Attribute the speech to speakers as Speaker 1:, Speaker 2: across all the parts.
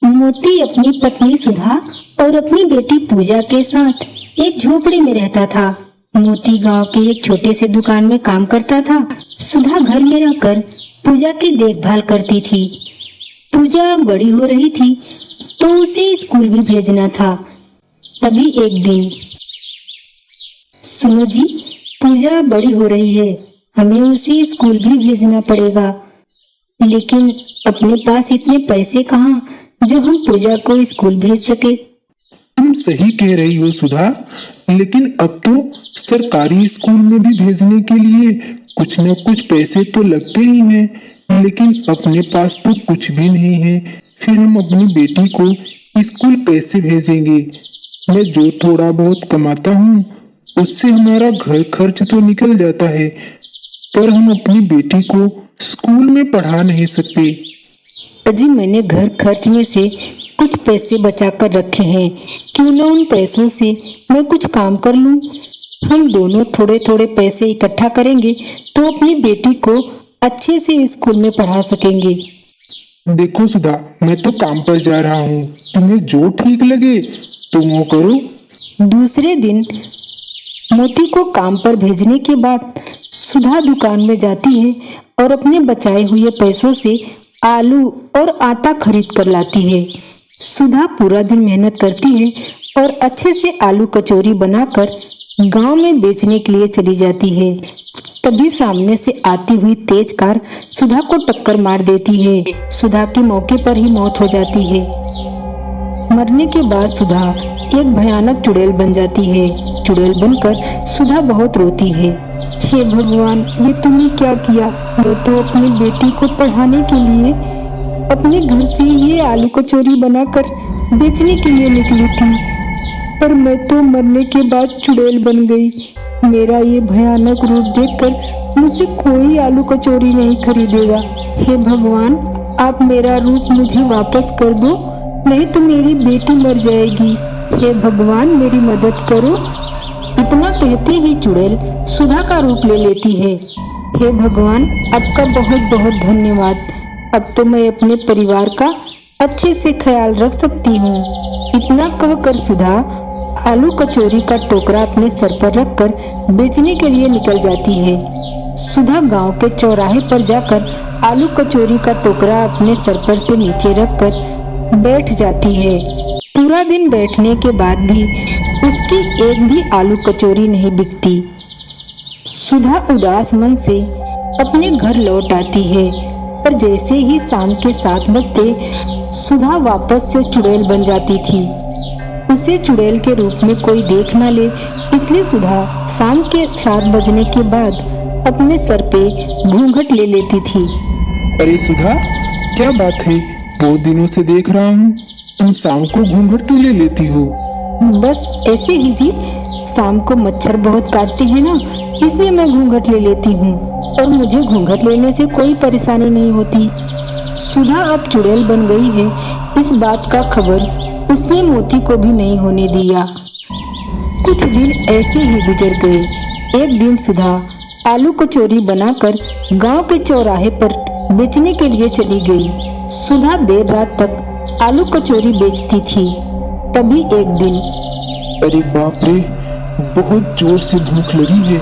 Speaker 1: मोती अपनी पत्नी सुधा और अपनी बेटी पूजा के साथ एक झोपड़ी में रहता था। मोती गांव के एक छोटे से दुकान में काम करता था। सुधा घर में रहकर पूजा की देखभाल करती थी। पूजा बड़ी हो रही थी तो उसे स्कूल भी भेजना था। तभी एक दिन, सुनो जी, पूजा बड़ी हो रही है, हमें उसे स्कूल भी भेजना पड़ेगा, लेकिन अपने पास इतने पैसे कहाँ जो हम पूजा को स्कूल भेज सके।
Speaker 2: तुम सही कह रही हो सुधा, लेकिन अब तो सरकारी स्कूल में भी भेजने के लिए कुछ न कुछ पैसे तो लगते ही हैं, लेकिन अपने पास तो कुछ भी नहीं है। फिर हम अपनी बेटी को स्कूल कैसे भेजेंगे? मैं जो थोड़ा बहुत कमाता हूँ उससे हमारा घर खर्च तो निकल जाता है, पर हम अपनी बेटी को स्कूल में पढ़ा नहीं सकते।
Speaker 1: अजी, मैंने घर खर्च में से कुछ पैसे बचा कर रखे हैं, क्यों न उन पैसों से मैं कुछ काम कर लूं। हम दोनों थोड़े थोड़े पैसे इकट्ठा करेंगे तो अपनी बेटी को अच्छे से स्कूल में पढ़ा सकेंगे।
Speaker 2: देखो सुधा, मैं तो काम पर जा रहा हूँ, तुम्हें जो ठीक लगे तुम वो करो।
Speaker 1: दूसरे दिन मोती को काम पर भेजने के बाद सुधा दुकान में जाती है और अपने बचाए हुए पैसों से आलू और आटा खरीद कर लाती है। सुधा पूरा दिन मेहनत करती है और अच्छे से आलू कचौरी बनाकर गांव में बेचने के लिए चली जाती है। तभी सामने से आती हुई तेज कार सुधा को टक्कर मार देती है। सुधा की मौके पर ही मौत हो जाती है। मरने के बाद सुधा एक भयानक चुड़ैल बन जाती है। चुड़ैल बनकर सुधा बहुत रोती है। हे भगवान, ये तुमने क्या किया? मैं तो अपनी बेटी को पढ़ाने के लिए अपने घर से ये आलू कचौरी बनाकर बेचने के लिए निकली थी, पर मैं तो मरने के बाद चुड़ैल बन गई। मेरा ये भयानक रूप देखकर मुझसे कोई आलू कचौरी नहीं खरीदेगा। हे भगवान, आप मेरा रूप मुझे वापस कर दो, नहीं तो मेरी बेटी मर जाएगी। हे भगवान, मेरी मदद करो। इतना कहते ही चुड़ैल सुधा का रूप ले लेती है। हे भगवान, आपका बहुत बहुत धन्यवाद। अब तो मैं अपने परिवार का अच्छे से ख्याल रख सकती हूँ। इतना कहकर सुधा आलू कचौरी का टोकरा अपने सर पर रखकर बेचने के लिए निकल जाती है। सुधा गांव के चौराहे पर जाकर आलू कचौरी का टोकरा अपने सर पर से नीचे रखकर बैठ जाती है। पूरा दिन बैठने के बाद भी उसकी एक भी आलू कचौरी नहीं बिकती। सुधा उदास मन से अपने घर लौट आती है, पर जैसे ही शाम के 7 बजते सुधा वापस से चुड़ैल बन जाती थी। उसे चुड़ैल के रूप में कोई देख न ले, इसलिए सुधा शाम के 7 बजने के बाद अपने सर पे घूंघट ले लेती थी।
Speaker 2: अरे सुधा, क्या बात है? बहुत दिनों से देख रहा हूँ तुम शाम को घूंघट क्यों ले लेती हो?
Speaker 1: बस ऐसे ही जी, शाम को मच्छर बहुत काटते हैं ना, इसलिए मैं घूंघट ले लेती हूँ और मुझे घूंघट लेने से कोई परेशानी नहीं होती। सुधा अब चुड़ैल बन गई है, इस बात का खबर उसने मोती को भी नहीं होने दिया। कुछ दिन ऐसे ही गुजर गए। एक दिन सुधा आलू कचौरी बनाकर गांव के चौराहे पर बेचने के लिए चली गई। सुधा देर रात तक आलू कचौरी बेचती थी। तभी एक दिन,
Speaker 2: अरे बाप रे, बहुत जोर से भूख लगी है।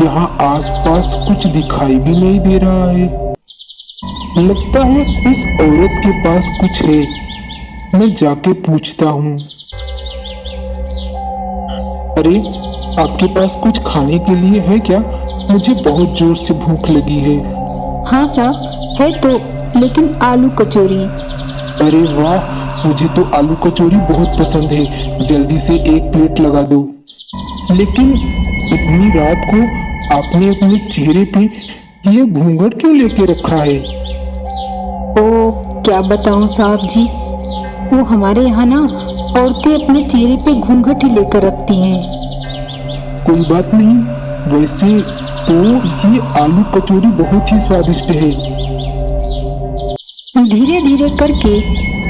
Speaker 2: यहाँ आसपास कुछ दिखाई भी नहीं दे रहा है। लगता है इस औरत के पास कुछ है, मैं जाके पूछता हूँ। अरे, आपके पास कुछ खाने के लिए है क्या? मुझे बहुत जोर से भूख लगी है।
Speaker 1: हाँ साहब, है तो, लेकिन आलू कचौरी।
Speaker 2: अरे वाह, मुझे तो आलू कचौरी बहुत पसंद है, जल्दी से एक प्लेट लगा दो। लेकिन इतनी रात को आपने अपने चेहरे पे ये घूंघट क्यों लेके रखा है?
Speaker 1: ओ, क्या बताऊं साहब जी, वो हमारे यहाँ ना औरतें अपने चेहरे पे घूंघट ही लेकर रखती हैं।
Speaker 2: कोई बात नहीं, वैसे तो ये आलू कचौरी बहुत ही स्वादिष्ट है।
Speaker 1: धीरे धीरे करके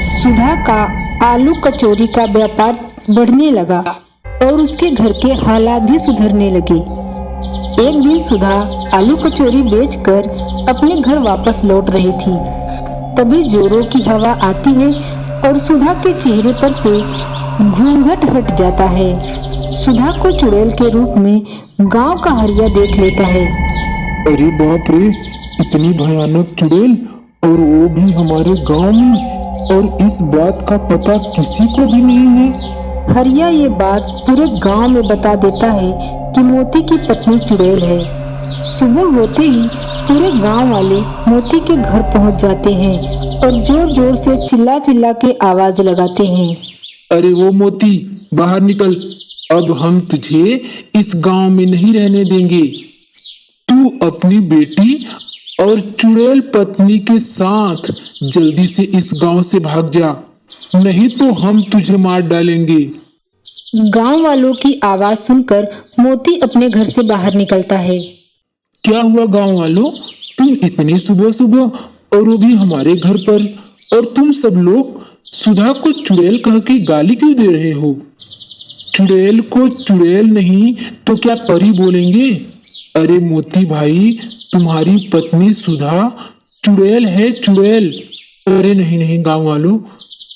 Speaker 1: सुधा का आलू कचौरी का व्यापार बढ़ने लगा और उसके घर के हालात भी सुधरने लगे। एक दिन सुधा आलू कचौरी बेचकर अपने घर वापस लौट रही थी। तभी जोरों की हवा आती है और सुधा के चेहरे पर से घूंघट हट जाता है। सुधा को चुड़ैल के रूप में गांव का हरिया देख लेता है।
Speaker 2: अरे बाप रे, इतनी भयानक चुड़ैल, और वो भी हमारे गांव में, और इस बात का पता किसी को भी नहीं है।
Speaker 1: हरिया ये बात पूरे गांव में बता देता है कि मोती की पत्नी चुड़ैल है। सुबह होते ही पूरे गांव वाले मोती के घर पहुंच जाते हैं और जोर जोर से चिल्ला चिल्ला के आवाज लगाते हैं।
Speaker 2: अरे वो मोती, बाहर निकल, अब हम तुझे इस गांव में नहीं रहने देंगे। तू अपनी बेटी और चुड़ैल पत्नी के साथ जल्दी से इस गांव से भाग जा, नहीं तो हम तुझे मार डालेंगे।
Speaker 1: गांव वालों की आवाज सुनकर मोती अपने घर से बाहर निकलता है।
Speaker 2: क्या हुआ गांव वालों, तुम इतनी सुबह सुबह और वो भी हमारे घर पर, और तुम सब लोग सुधा को चुड़ैल कह के गाली क्यों दे रहे हो? चुड़ैल को चुड़ैल नहीं तो क्या परी बोलेंगे? अरे मोती भाई, तुम्हारी पत्नी सुधा चुड़ैल है, चुड़ैल। अरे नहीं नहीं गांव वालों,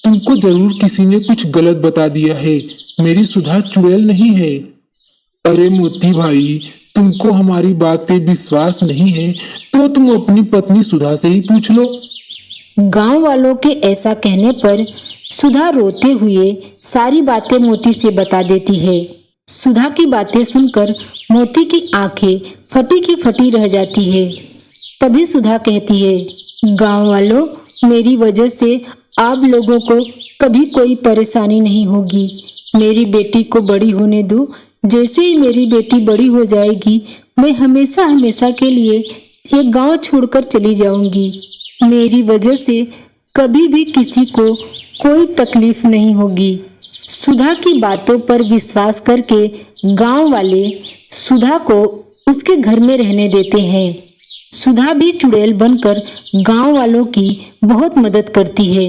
Speaker 2: तुमको जरूर किसी ने कुछ गलत बता दिया है। मेरी सुधा चुड़ैल नहीं है। अरे मोती भाई, तुमको हमारी बात पे विश्वास नहीं है तो तुम अपनी पत्नी सुधा से ही पूछ लो।
Speaker 1: गांव वालों के ऐसा कहने पर सुधा रोते हुए सारी बातें मोती से बता देती है। सुधा की बातें सुनकर मोती की आंखें फटी की फटी रह जाती है। तभी सुधा कहती है, गांव वालों, मेरी वजह से आप लोगों को कभी कोई परेशानी नहीं होगी। मेरी बेटी को बड़ी होने दो। जैसे ही मेरी बेटी बड़ी हो जाएगी, मैं हमेशा हमेशा के लिए ये गांव छोड़कर चली जाऊंगी। मेरी वजह से कभी भी किसी को कोई तकलीफ नहीं होगी। सुधा की बातों पर विश्वास करके गांव वाले सुधा को उसके घर में रहने देते हैं। सुधा भी चुड़ैल बनकर गांव वालों की बहुत मदद करती है।